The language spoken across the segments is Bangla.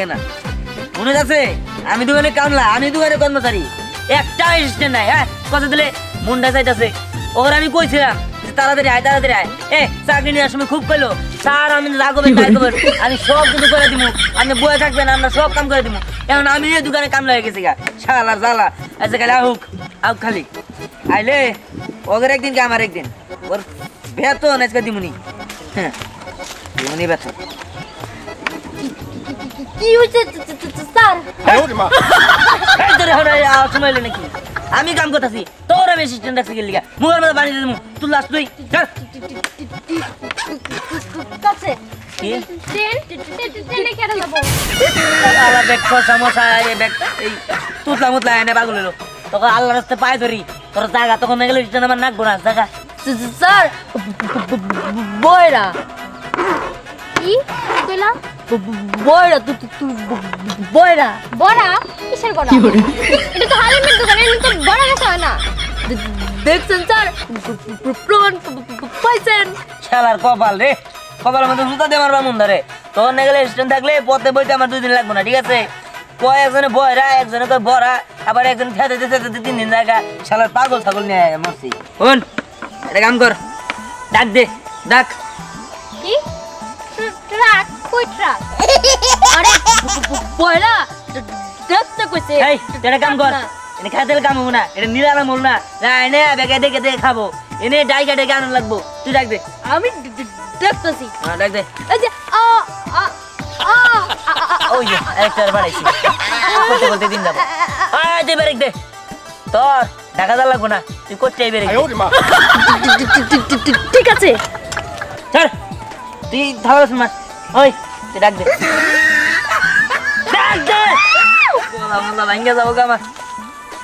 লাগে না মনে আছে আমি দোকানে কামলা আমি দোকানে কর্মচারী একটা অ্যাসিস্ট্যান্ট নাই হ্যাঁ কথা দিলে মনটা চাইতেছে ওর আমি কইছিলাম তাড়াতাড়ি আয় এ চাকরি নেওয়ার সময় খুব কইলো স্যার আমি রাখবেন তাই করবেন আমি সব কিছু করে দিব আপনি বয়ে থাকবেন আমরা সব কাম করে দিব এখন আমি এই দোকানে কামলা হয়ে গেছি গা শালার জ্বালা আচ্ছা খালি আউক খালি আইলে ওদের একদিন কি আমার একদিন ওর বেতন আজকে দিমুনি হ্যাঁ দিমুনি বেতন কি হইছে স্যার সময় নাকি আমি কাম করতেছি তোর আমি অ্যাসিস্ট্যান্ট রাখছি গেলি মুখের মধ্যে বানিয়ে দেবো তুই লাস্ট তুই কাছে কি ট্রেনে কেন যাব আলা দেখো সমস্যা এই ব্যাগ এই তুতলা মুতলা এনে পাগল হলো তখন আল্লাহর রাস্তায় পায়ে ধরি তোর জায়গা তখন গেলে রিটার্ন আমার নাকবো না জায়গা স্যার বয়রা কি কইলা বয়রা তুই বয়রা বড়া কিসের বড়া এটা তো হালিমের দোকান এটা তো বড়া গেছে না দেখছেন স্যার প্রমাণ পাইছেন শালার কপাল রে কপালের মধ্যে জুতা দিয়ে মারবা মন ধরে তখন গেলে স্ট্যান্ড থাকলে পথে বইতে আমার 2 দিন লাগবে না ঠিক আছে কয় একজনে বয়রা একজনে কয় বড়া আবার একজন খেতে 3 দিন জায়গা শালার পাগল ছাগল নিয়ে মরছি শোন এটা কাম কর ডাক দে ডাক কি ট্রাক কই ট্রাক আরে বয়রা দেখতে কইছে এই এটা কাম কর এনে খাতেল কাম হবো না এটা নিরালাম হল না এনে বেগে দেখে খাবো এনে ডাইকা ডেকে আনন্দ লাগবো তুই ডাক দে আমি দেখতেছি হ্যাঁ ডাক দে এই যে ওই যে আরেকটার বাড়াইছি বলতে বলতে দিন যাবো তুই বেরেক দে তোর টাকা দা লাগবো না তুই করতেই বেরেক ঠিক আছে চল তুই ধাওয়াস মাস ওই তুই ডাক দে ডাক দে বলা বলা ভাঙ্গা যাবো গামা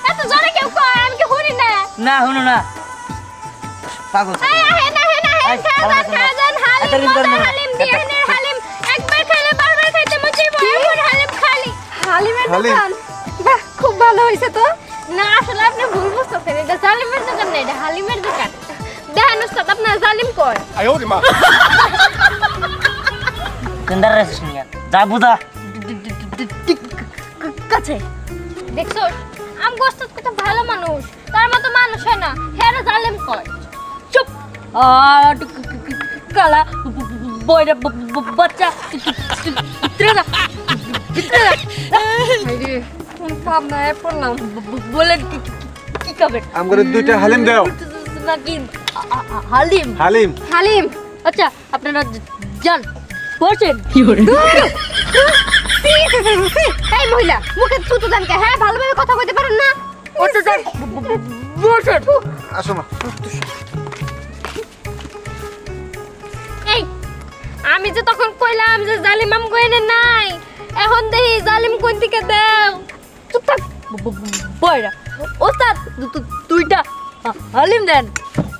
এত জোরে কেউ কয় আমি কি শুনি না না শুনো না পাগল হালিম বিয়ানের হালিম একবার খেলে বারবার খাইতে মনে হয় হালিম খালি হালিমের দোকান বাহ খুব ভালো হইছে তো না আসলে আপনি ভুল বুঝতেছেন এটা জালিমের দোকান না এটা হালিমের দোকান দেখেন উস্তাদ আপনার জালিম কয় আয়ো রে মা সুন্দর রেস নিয়া যা বুদা কাছে দেখছো আম গোস্তাদ কত ভালো মানুষ তার মতো মানুষ হয় না হ্যাঁ জালিম কয় চুপ কালা বয়রা বাচ্চা ভাবনায় পড়লাম বলে কি খাবেন আমগরে 2টা হালিম দাও নাকি হালিম হালিম হালিম আচ্ছা আপনারা যান বসেন এই মহিলা মুখে থুতু দেন কে হ্যাঁ ভালোভাবে কথা কইতে পারেন না ওটা যান বসেন আসো মা এই আমি যে তখন কইলাম যে জালিম আম কইনে নাই এখন দেখি জালিম কোন দিকে দাও চুপ থাক বয়রা ওস্তাদ তুইটা হালিম দেন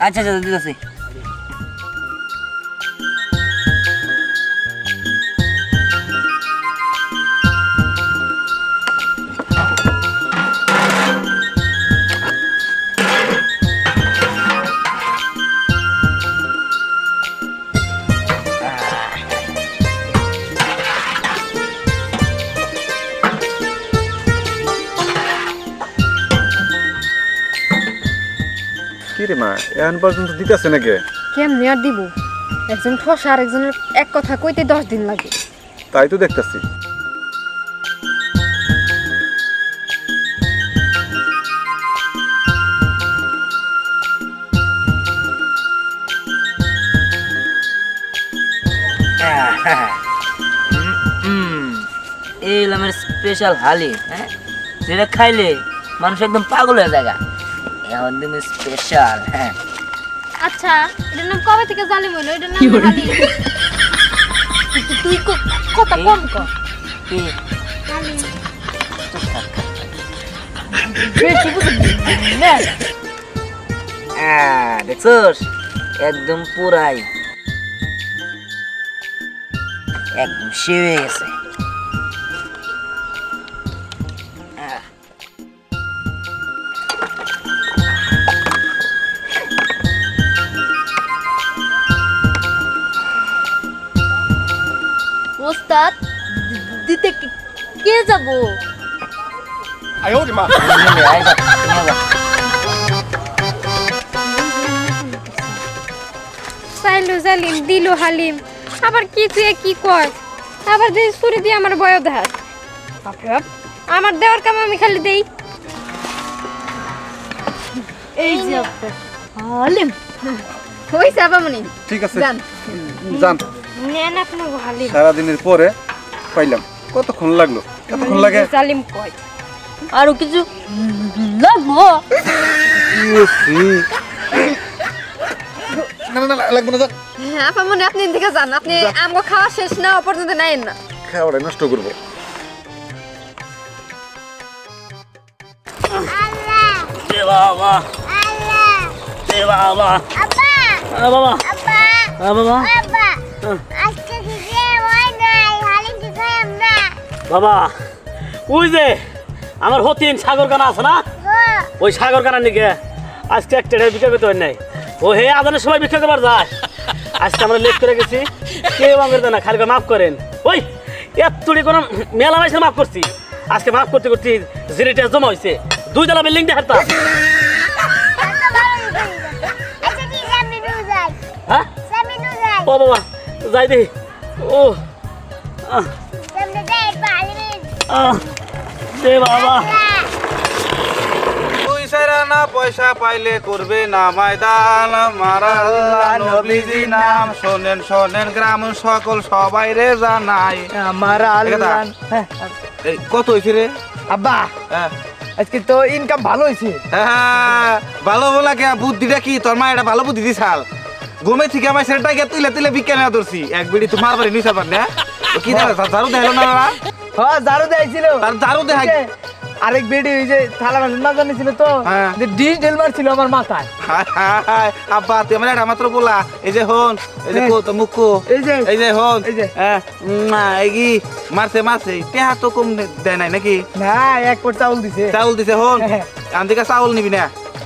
আচ্ছা আচ্ছা দিতেছি কি রে মা এখন পর্যন্ত দিতেছে নাকি কেমনে আর দিব একজন ঠসা আর একজনের এক কথা কইতে 10 দিন লাগে তাই তো দেখতেছি এই আমার স্পেশাল হালিম হ্যাঁ যেটা খাইলে মানুষ একদম পাগল হয়ে যায় এখন তুমি স্পেশাল হ্যাঁ আচ্ছা এটার নাম কবে থেকে জালিম হইলো এটার নাম হালিম তুই কথা কম কর কি হালিম বেশি বুঝি না দেখছোস একদম পুরাই একদম শিবে গেছে ওস্তাদ দিতে কে যাব চাইলো জালিম দিল হালিম আবার কি তুই কি কয় আবার যে ছুরি দিয়ে আমার বয় দেখাস আমার দেওয়ার কাম আমি খালি দেই এই যে হালিম হইছে আপামনি ঠিক আছে যান যান নেন আপনি হালিম সারাদিনের পরে পাইলাম কতক্ষণ লাগলো কতক্ষণ লাগে জালিম কয় আরো কিছু লাগবো না না না লাগবে না যান হ্যাঁ আপামনি আপনি এদিকে যান আপনি আমগো খাওয়া শেষ না পর্যন্ত নাইন না খাওয়াটা নষ্ট করবো এ বাবা এ বাবা বাবা বাবা বাবা ওই যে আমার হতিন সাগর কানা আছে না ওই সাগর কানার নিকে আজকে একটা বিক্রি করতে হয় নাই ও হে আদানের সময় বিক্রি করবার যায় আজকে আমরা লেট করে গেছি কেউ আমাদের না খালি মাফ করেন ওই এতটি কোনো মেলা মাসে মাফ করছি আজকে মাফ করতে করতে জিরিটা জমা হয়েছে 2 তলা বিল্ডিং দেখাতাম হ্যাঁ ও বাবা যাই দেখি ও দে বাবা তুই সেরা না পয়সা পাইলে করবে না ময়দান মারা নবীজি নাম শোনেন শোনেন গ্রাম সকল সবাই রে জানাই আমার আল্লাহ এই কত হয়েছে রে আব্বা হ্যাঁ আজকে তো ইনকাম ভালো হয়েছে হ্যাঁ, ভালো বলা কে বুদ্ধিটা কি তোর মা এটা ভালো বুদ্ধি দিছাল ঘুমে থেকে আমার সেটা গিয়ে তুইলে তুইলে বিজ্ঞান ধরছি এক বিড়ি তোমার বাড়ি নিতে পার না কি দেখা ঝাড়ু দেখালো না ওরা? হ্যাঁ ঝাড়ু দিয়েছিল তার ঝাড়ু দেখা আরেক বেডি ওই যে থালা বাসন মাজা নিছিল তো হ্যাঁ। যে ডিশ ঢেল মারছিল আমার মাথায় হায় হায়, আব্বা তুই আমার এটা মাত্র বলা এই যে হন এই যে হ্যাঁ। কো তো মুখো এই যে এই যে হন এই যে। হ্যাঁ এই কি মারছে মারছে টেহা তো কম দেয় নাই নাকি না এক পট চাউল দিছে চাউল দিছে হন হ্যাঁ। আন্দিকা চাউল নিবি না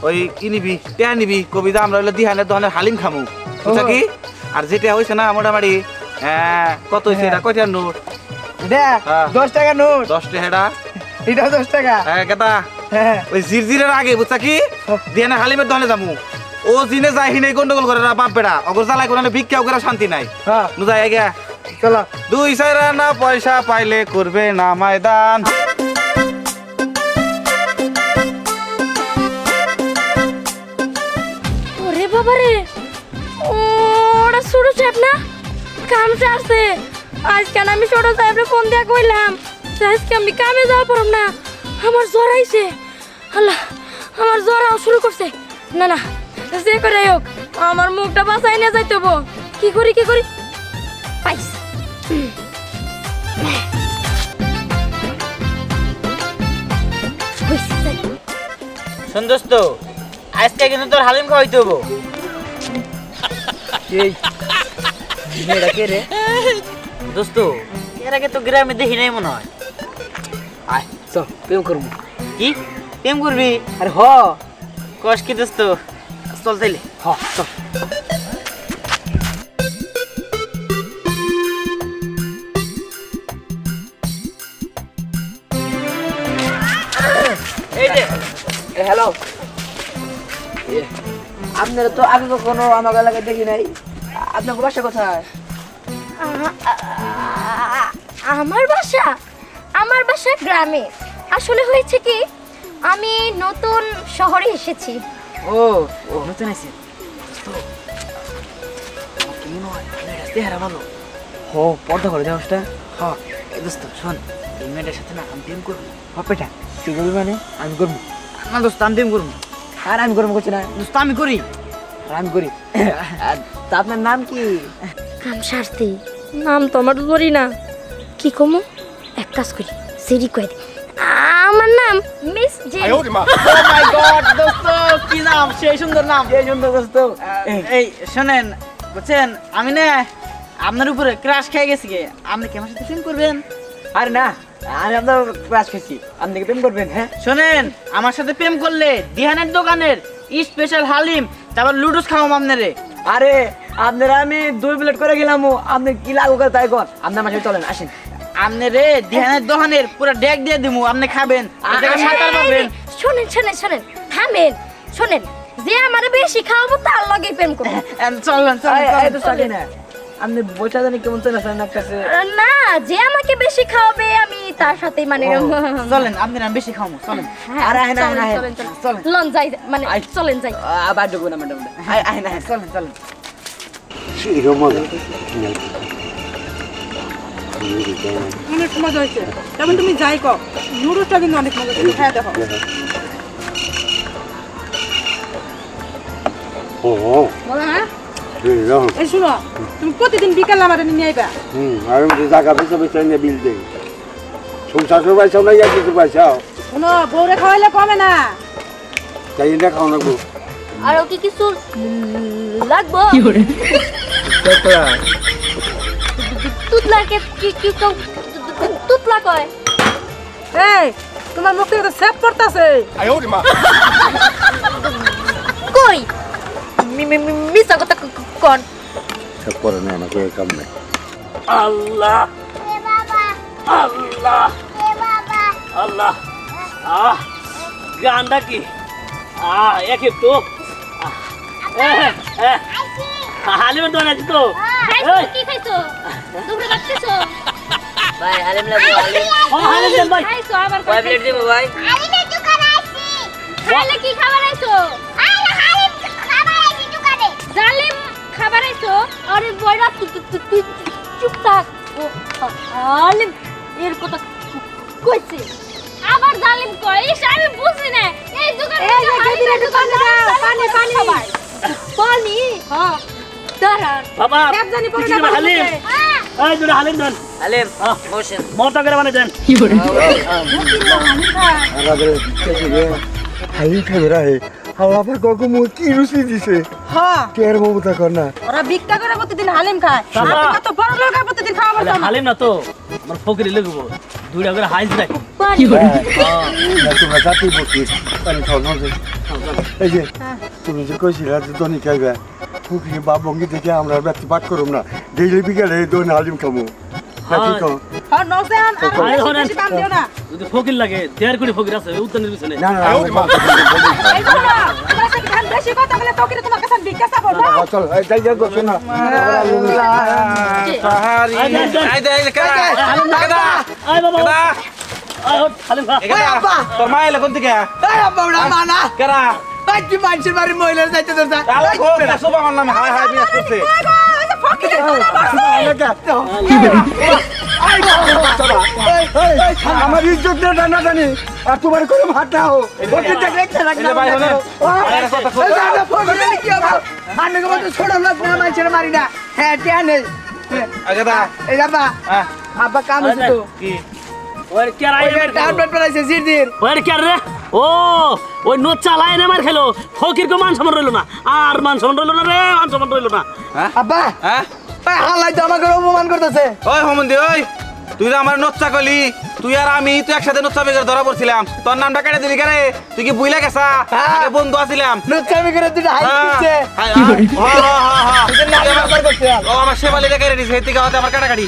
ওই কি নিবি টেহা নিবি কবিতা আমরা হইলে দিহানের দোকানের হালিম খামু বুঝছা কি আর যেটা হয়েছে না মোটামুটি হ্যাঁ কত হয়েছে এটা কয়টা নোট দেখ হ্যাঁ। 10 টাকা নোট 10 টাকা এটা 10 টাকা হ্যাঁ কেতা হ্যাঁ ওই জিরজিরের আগে বুঝছা কি দিহানের হালিমের দোকানে যামু ও জিনে যাই হিনে গন্ডগোল করে না বাপ বেড়া অগর জ্বালায় কোনো ভিক্ষাও করে শান্তি নাই হ্যাঁ নু যাই গিয়া চলো 2 সাইরা না পয়সা পাইলে করবে না ময়দান ওরে বাবা রে ওরা ছোট সাহেব না কাম সারছে আজকে আমি ছোট সাহেবরে ফোন দিয়া কইলাম যে আজকে আমি কামে যাওয়া পারব না আমার জ্বর আইছে আল্লাহ আমার জ্বর শুরু করছে না না যে করে হোক আমার মুখটা বাঁচাই নিয়ে যাইতে হবো কি করি পাইস শোন দোস্ত আজকে কিন্তু তোর হালিম খাওয়াইতে হবো এই মেয়েটা কে রে দোস্ত এর আগে তো গ্রামে দেখি নাই মনে হয় আয় চল প্রেম করবো কি প্রেম করবি আরে হ কস কি দোস্ত চল তাইলে হ চল এই যে হ্যালো আপনারা তো আগে কখনো আমার এলাকায় দেখি নাই আপনার বাসা কোথায় আমার বাসা গ্রামে আসলে হয়েছে কি আমি নতুন শহরে এসেছি ও ও নতুন আছে কি মনে হয় মেয়েটা চেহারা ভালো ও পর্দা করে দেওয়াটা হ্যাঁ দোস্ত শোন এই মেয়েটার সাথে না আমি প্রেম করবো হপেটা তুই করবি মানে আমি করবো না দোস্ত আমি প্রেম করবো আর আমি করবো করছি না দোস্ত আমি করি আর আমি করি তা আপনার নাম কি কাম সারছি নাম তো আমার ধরি না কি কমু এক কাজ করি সিরি কই দে আমার নাম মিস জেরি ও মাই গড দোস্ত কি নাম সেই সুন্দর নাম সেই সুন্দর দোস্ত এই শোনেন বুঝছেন আমি না আপনার উপরে ক্রাশ খেয়ে গেছি গে আপনি কি আমার সাথে প্রেম করবেন আরে না আমি আপনার ক্লাস খেয়েছি আপনি কি প্রেম করবেন হ্যাঁ শোনেন আমার সাথে প্রেম করলে দিহানের দোকানের স্পেশাল হালিম তারপর লুডুস খাওয়াম আপনারে আরে আপনারা আমি 2 প্লেট করে গেলাম আপনি কি লাগো তাই কোন আপনার মাসে চলেন আসেন আমনে রে ধ্যানের দোকানের পুরো ডেক দিয়ে দিমু আপনি খাবেন আপনারা সাঁতার পাবেন শুনেন শুনেন শুনেন থামেন শুনেন যে আমারে বেশি খাওয়াবো তার লগে প্রেম করব চলেন এই তো সাথে না আপনি বইটা জানি কেমন তো না কাছে না যে আমাকে বেশি খাওয়াবে আমি তার সাথে মানে চলেন আপনি না বেশি খামু চলেন আর আয় না চলেন চলেন লন যাই মানে চলেন যাই আবার ঢুকবো না ম্যাডাম আয় না চলেন চলেন অনেক মজা হয়েছে তেমন তুমি যাই কো নুডলসটা কিন্তু অনেক মজা হয়েছে হ্যাঁ দেখো বলো হ্যাঁ এই শুনো তুমি প্রতিদিন বিকালে আমাদের নিয়ে আইবা আমি জায়গা বেছে বেছে এনে বিল দেই সংসার করবাই সব নাই কিছু পয়সা শোনো বউরে খাওয়াইলে কমে না তাই এটা খাও না গো আর কি কিছু লাগবো তুতলাকে কি কি তুতলা কয় এই তোমার মুখ থেকে তো সেপ পড়তাছে কই মিছা কথা কোন সব করে না আমাকে কাম নাই আল্লাহ আল্লাহ আল্লাহ গানটা কি একে তো হালিমের দোকান আছে তো কি খাইছো দুপুরে খাচ্ছো ভাই হালিম লাগবে হালিম দেন ভাই খাইছো আবার কয় প্লেট দেবো ভাই হালিমের দোকানে আইছি খাইলে কি খাবার আইছো আইলা হালিম খাবার আইছি দোকানে জালিম খাবার আইছো আরে বয়রা তুই চুপ থাক ও হালিম এর কথা কইছে আবার জালিম কইস আমি বুঝি না এই দোকানে এই যে গদিরে দোকানে পানি পানি হ্যাঁ দাঁড়ান বাবা এক জানি পড়ে না হালিম এই দুটো হালিম দেন হালিম বসেন মরতা করে বানিয়ে দেন আমাদের কেজি রে হাই খাবে রে হাওয়া পা ককু মু কি রুচি দিছে হ্যাঁ কের মমতা কর না ওরা ভিক্ষা করে প্রতিদিন হালিম খায় বাবা। আপনি কত বড় লোক আর প্রতিদিন খাওয়াবো না হালিম না তো আমার ফকিরি লাগবো দুইটা করে হাইস রাখ পানি তোমরা জাতি বসি পানি খাও না এই যে তুমি যে কইছিলা যে দনি খাইবে ফুকরি বা বঙ্গি থেকে আমরা ব্যক্তি পাঠ করুম না ডেইলি বিকেলে দনি হালিম খাবো কি কও হ্যাঁ নজেন ভাই, আর হরেন। বেশি দাম দিও না যদি ফকির লাগে 1.5 কোটি ফকির আছে উত্তরের পিছনে না না এই শোনো তোমার সাথে ধান বেশি কথা বলে তোকে তোমার কাছে ভিক্ষা চাবো না চল এই যাই যাই গো না সাহারি আয় দেন, দেন। আই দে হালিম না কেডা আয় বাবা কেডা আয় হট হালিম খা কেডা তোর মা এলে কোন থেকে এই আব্বা ওরা মানা কেডা ভাই কি মানুষের বাড়ি মহিলা যাইতে তো যা আলো কো এটা সব আমার নামে হাই হাই বিয়াস করছে আমার ইজ্জত না টানা টানি আর তোমার কোনো হাত না হো এই যে ভাই হনে ভাইয়ের কথা মারি না হ্যাঁ টেনে আগেদা এই আব্বা হ্যাঁ আব্বা কাম হচ্ছে তো কি ওর কি আর আয় টাউন পেট পেলাইছে জিরদির ওর কি আর রে ও ওই নোট চালায় না মার খেলো ফকির কো মান সম্মান রইলো না আর মান সম্মান রইলো না রে মান সম্মান রইলো না আব্বা হ্যাঁ ভাই হালাই তো আমাকে অপমান করতেছে ওই হোমন্দি ওই তুই তো আমার নচ্চা কলি তুই আর আমি তুই একসাথে নচ্চা বেগের ধরা পড়ছিলাম তোর নামটা কেটে দিলি কেন তুই কি বুইলা গেছা আগে বন্ধু আছিলাম নুচ্ছামি করে দুটো হাই দিচ্ছে ও আমার সেবালি রেখে রেডিস এই থেকে হতে আমার কাটাকাটি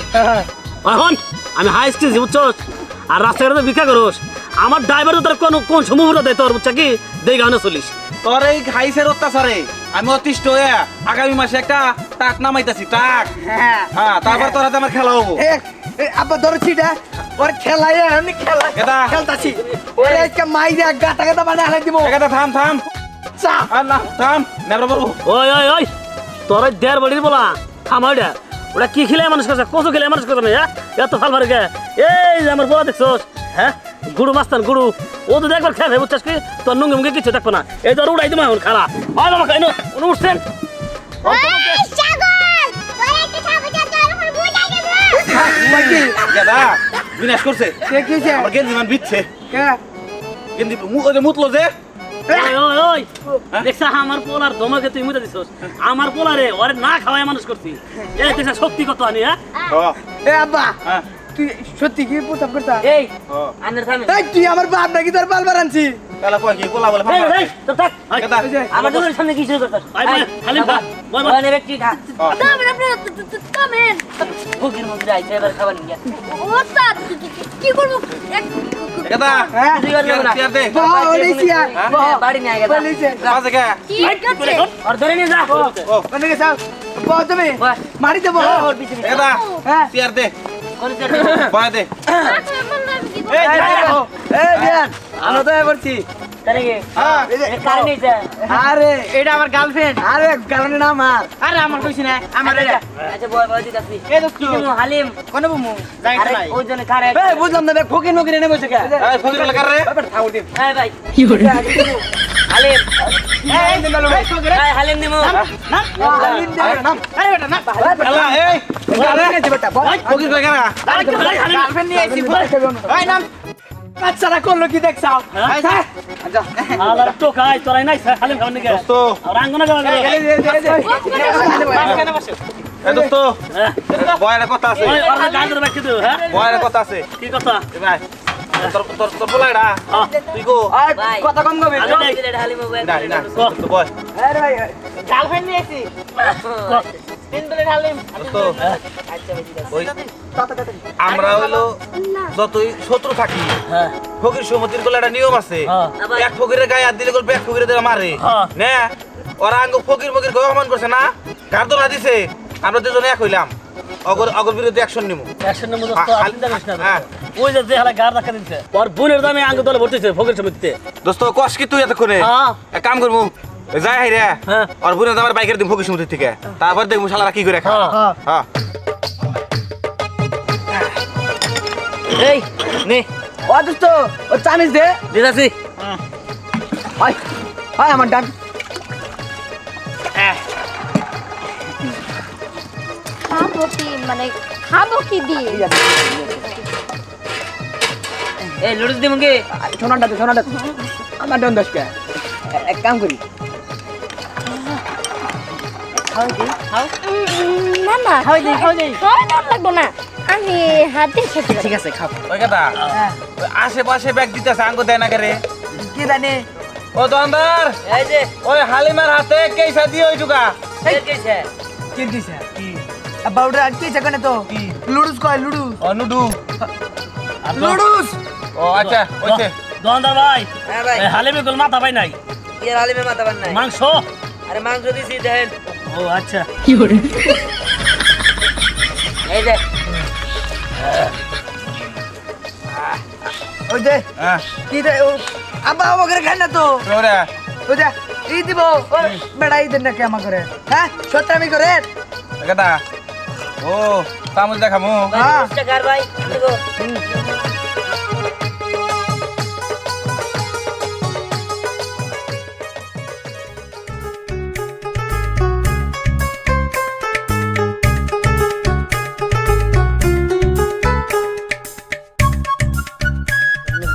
এখন আমি হাই স্টেজ বুঝছস আর রাস্তাঘাটে তো ভিক্ষা করস আমার ড্রাইভারও তোর কোন সমুদ্র দেয় তোর বুঝছা কি দেই গানে চলিস তোর এই খাইছের অত্যাচারে আমি অতিষ্ঠ হয়ে আগামী মাসে একটা টাক নামাইতাছি টাক হ্যাঁ তারপর তোর হাতে আমার খেলা হবো আব্বা ধরছিটা ওর খেলায় আমি খেলা এটা খেলতাছি ওরে আজকে মাইরে গাটা গাটা মানে হালাই দিব এখানে থাম থাম চা আর না থাম নেবরা বলবো ওই ওই ওই তোর ওই দেড় বাড়ির বলা থামাইডা ওটা কি খেলে মানুষ করছে কচু খেলে মানুষ করছে না হ্যাঁ এত ফাল মারে গে এই যে আমার বলা দেখছোস হ্যাঁ গুড়ু মাস্তান গুড়ু ও তো দেখবার খেয়ে ভাই বুঝছাস কি তোর নুঙ্গি মুঙ্গি কিছু দেখবো না এই তোর উড়াই দিমা এখন খারা ওই বাবা খাই উঠছেন দাদা বিনাশ করছে কে কিছে আমার গেঞ্জি মান বিচ্ছে কে গেঞ্জি ওই যে মুতলো যে ওই ওই ওই দেখছা আমার পোলার ধমকে তুই মুতে দিছস আমার পোলারে ওরে না খাওয়াই মানুষ করছি এই দেখছা শক্তি কত আনি হ্যাঁ এ আব্বা হ্যাঁ তুই সত্যি কি প্রস্তাব করতা এই ও আনের থামে এই তুই আমার বাপ নাকি তোর বাল বারানছি তাহলে কয় কি কোলা বলে এই, এই, তো থাক। কেদা আমার দোকানের সামনে কি শুরু করছিস? হালিম খা, বয়, বয়। বয় ব্যক্তি খা। থামেন আপনি থামেন ফকির মন্দিরে আইছে এবার খাবার নিয়ে। ওস্তাদ কি করব কেদা কিছুই করবে না। চেয়ার দে হ্যাঁ, বাড়ি নিয়ে গেছে। মাঝে কে কি করছে আর ধরে নিয়ে যা। ও বয়। মারি দেবো ওর পিছে পিছে। কেদা চেয়ার দে কোন চেয়ার দিবো? বয় দে আমরা তো করছি তারে কি? হ্যাঁ এ কারে নিয়েছে? আরে এটা আমার গার্লফ্রেন্ড আরে গার্লফ্রেন্ড না আমার আরে আমার কইছি না আমার এটা আচ্ছা, বয়, বয় দিতাছি। এই তো কি দিমু? হালিম। কোন বুমু যাই আরে, নাই ওই জন্য খারে। এই বুঝলাম না ফকির নকির এনে বসে কে এই ফকির বলে কার রে এই ভাই। কি দিমু? হালিম। এই দিন গেল এই ফকির এই হালিম দিমু। না হালিম দে না আরে বেটা না আল্লাহ এই গার্লফ্রেন্ড আছে বেটা ফকির কয় কেনা গার্লফ্রেন্ড নিয়ে আইছি ওই নাম বাচ্চারা করলো কি দেখছাও আলার তো খাই তোরাই নাই হালিম খাওয়ার নিকে দোস্ত রাঙ্গনা খাওয়ার এই দোস্ত বয়ের কথা আছে ওই আর গান ধরে বাকি দিও হ্যাঁ বয়ের কথা আছে কি কথা এ ভাই তোর তোর তোর বলা এটা তুই গো ভাই। কথা কম কবে হালিম হবে। না না তো বয় আরে ভাই গার্লফ্রেন্ড নিয়ে আইছি তিন প্লেট হালিম দোস্ত আচ্ছা ভাই, ঠিক আছে। ওই আমরা হইলো যতই শত্রু থাকি হ্যাঁ ফকির সমিতির গুলো একটা নিয়ম আছে হ্যাঁ। এক ফকিরের গায়ে হাত দিলে গল্প এক ফকিরের দিলে মারে হ্যাঁ। না ওরা আঙ্গ ফকির ফকির গো অপমান করছে না গার তো না দিছে আমরা দুজনে এক হইলাম অগর অগর বিরুদ্ধে অ্যাকশন নিমু অ্যাকশন নম্বর তো হ্যাঁ, চিন্তা করিস না হ্যাঁ। ওই যে হালা গার রাখা দিচ্ছে ওর বোনের দামে আঙ্গ দলে ভর্তিছে ফকির সমিতিতে দোস্ত কস কি তুই এতক্ষণে হ্যাঁ। এক কাম করবো যাই হাই রে হ্যাঁ। আর বুনে আমার বাইকের দিম ফকির সমিতি থেকে তারপর দেখবো শালারা কি করে খায় হ্যাঁ। হ্যাঁ এই, নে, ও দোস্ত ও চামিজ দে দিতাছি। হয় হয় আমার ডান খাবো কি মানে খাবো কি দিয়ে এই, লুডুস দিমু কি? সোনাটা আমার ডান দশ কে এক কাম করি না না খাওয়াই দেই খাওয়া লাগবো না আমি হাতে খেতে ঠিক আছে খাও ওই কথা ওই আশেপাশে ব্যাগ দিতেছে আঙ্গ দেয় না করে কি জানি ও দোকানদার এই যে, ওই হালিমার হাতে কেসা দিয়ে ওই টুকা এর কইছে? কি দিছে কি বাউডা কি সেখানে তো লুডুস কয় লুডুস ও নুডু লুডুস ও আচ্ছা ওইছে দোকানদার ভাই হ্যাঁ ভাই, এই হালিমে গোল মাথা পাই নাই কি আর হালিমে মাথা বান নাই? মাংস আরে মাংস দিছি, দেখেন। ও আচ্ছা এই যে, ওই যে হ্যাঁ কি রে আব্বা আমাকে খাই না তো ওরে ওই যে ই দিব ও বেড়াই দেন না কে আমার করে হ্যাঁ সত্যামি করে কথা ও তামুল দেখামু ভাই, হ্যাঁ। 30 টাকার ভাই, দেখো।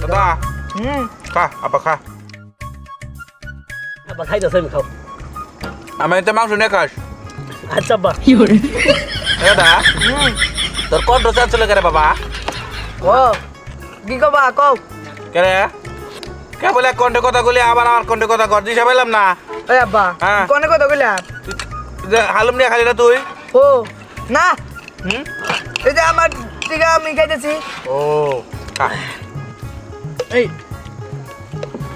কথা খা আপা খা আবার খাইতেছে আমি খাও আমি তো মাংস নিয়ে খাস আচ্ছা আব্বা দাদা তোর কণ্ঠ চাচ্ছিল কে রে বাবা ও কি কবা কও কে রে কে বলে কণ্ঠে কথা বলি আবার আমার কণ্ঠে কথা কর দিশা পেলাম না ওই আব্বা হ্যাঁ। কোনে কথা কইলা যে হালুম নিয়ে খালি না তুই ও না হুম এই যে আমার টিকা আমি খাইতেছি ও খা এই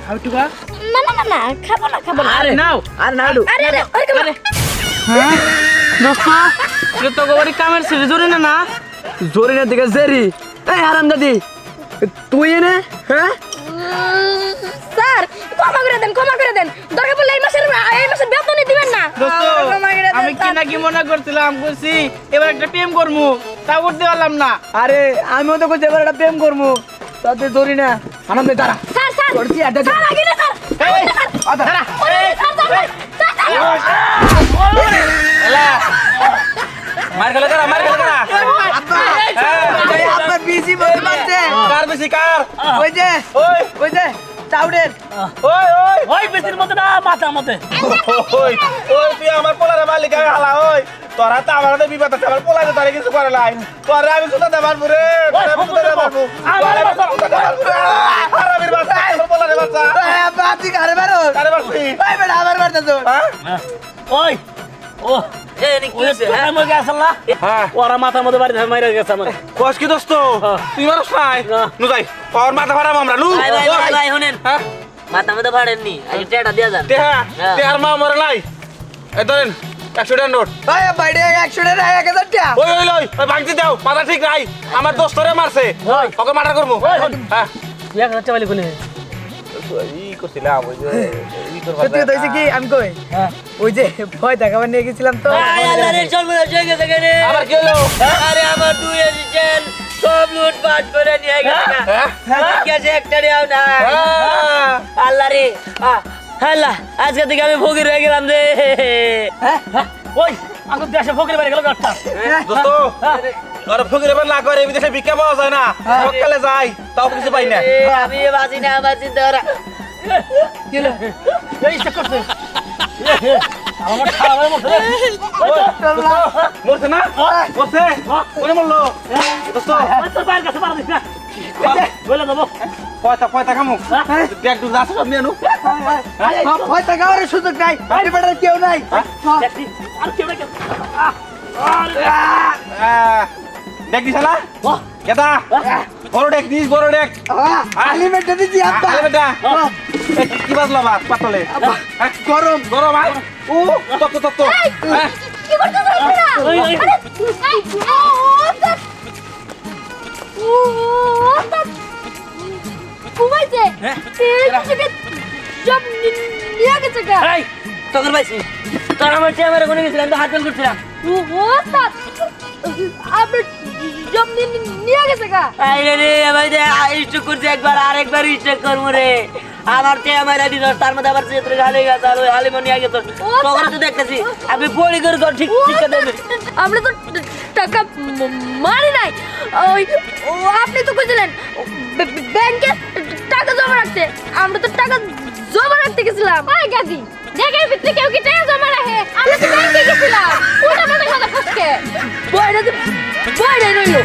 খাও টুকা না না না না খাবো না আরে নাও আর নাড়ু আরে আরে ওই কেমন দোস্ত তুই তো গোবরি কামের সিরি জোরে না জোরে না দিকে জেরি এই হারাম দাদি তুই এনে হ্যাঁ স্যার ক্ষমা করে দেন দরকার পড়লে এই মাসের বেতনই দিবেন না আমি কি নাকি মনে করছিলাম বলছি এবার একটা প্রেম করবো তা করতে পারলাম না আরে আমিও তো করছি এবার একটা প্রেম করবো তাতে ধরি না আনন্দে দাঁড়া স্যার করছি আড্ডা স্যার আগে না স্যার দাঁড়া মার খেলে করা মার খেলে করা আপনার বিজি বই মারছে কার বেশি কার ওই যে ওই ওই যে টাউডের ওই ওই ওই বেশির মধ্যে না মাথার মধ্যে ওই ওই তুই আমার পোলারে মালিক আমি হালা ওই তোরা তো আমার বিপদ আছে আমার পোলারে তারে কিছু করে নাই তোরে আমি সুতা দে মারবো রে তোরে আমি সুতা দে মারবো আরামের বাচ্চা আমার পোলারে বাচ্চা বাতি কারে মারো কারে মারছি ওই বেটা আমার মারতেছ ওই ও এ নি কি ওই হইছে হ্যাঁ মগে আসল না হ্যাঁ ওরা মাথার মধ্যে বাড়ি ধরে মাইরা গেছে আমার কস কি দোস্ত তুই মারছ নাই না। নু যাই ওর মাথা ফাড়াম আমরা নু ভাই ভাই ভাই ভাই শুনেন হ্যাঁ মাথা মধ্যে ফাড়েননি আগে টেটা দিয়া যান দেহা হ্যাঁ। দেহার মা মরে নাই এই ধরেন 100 টাকা নোট ওই বাইরে 100 টাকা 1000 টাকা ওই ওই লই ওই ভাঙতি দাও মাথা ঠিক নাই আমার দোস্তরে মারছে ওই। ওকে মার্ডার করব ওই। হ্যাঁ তুই এক হাজার চাইলি কোনে ই করছিলাম ওই যে ই করবা সত্যি কথা হইছে কি আমি কই ওই যে ভয় দেখাবার নিয়ে গেছিলাম তো ভাই আল্লাহরে সর্বনাশ হয়ে গেছে কেন আবার কি হলো আরে আমার দুই এসেছেন সব লুটপাট করে নিয়ে গেছে হ্যাঁ গেছে একটা রেও না হ্যাঁ আল্লাহ রে আল্লাহ আজকে থেকে আমি ফকির হয়ে গেলাম রে ওই আমার দেশে ফকির বাড়ি গেল গাছটা দোস্ত আর ফকির এবার না করে বিদেশে ভিক্ষা পাওয়া যায় না সকালে যাই তাও কিছু পাই না এ, আমি বাঁচি না আমার চিন্তা করা এই চেক করছে আমার খাওয়া মতো মরছে না মরছে কোনে মরলো দোস্ত তোর বাইরের কাছে পারা দিস না বলে দেবো পয়সা পয়সা কামু দেখ তুই যাস সব নিয়ে নু ভয় দেখাবার সুযোগ নাই বাইরে বেটার কেউ নাই দেখছি আর কেউ না দেখ দিছ না কেদা বড় ডেক দিস বড় ডেক আলিমেন্টে দিছি আব্বা আরে বেটা কি বাজলো বাস পাতলে গরম গরম আয় ও তত তত কি করতেছ আপনারা ওই, ওই। আরে, এই, ও ওস্তাদ ঘুমাইছে জব নিয়ে গেছে গা এই তোর পাইছি তোর আমার চেয়ারে কোনে গেছিলাম তো হাত বেল করছিলাম ওস্তাদ আপনি জব নিয়ে গেছে গা আইরে রে ভাই দে স্ট্রোক করছে একবার আরেকবার স্ট্রোক করবো রে আমার চেয়ারে দিল তার মধ্যে আবার চেত্র হালে গেছে আর ওই হালে মনে আগে তোর তখন তো দেখতেছি আমি পড়ি করে তোর ঠিক ঠিক করে দেবে আমরা তো টাকা মারি নাই ওই ও আপনি তো কইছিলেন ব্যাংকে টাকা জমা রাখতে আমরা তো টাকা জমা রাখতে গেছিলাম আয় গাদি জায়গার ভিতরে কেউ কি টাকা জমা রাখে আমরা তো ব্যাংকে গেছিলাম ওটা মনে কথা ফসকে বইটা রইলো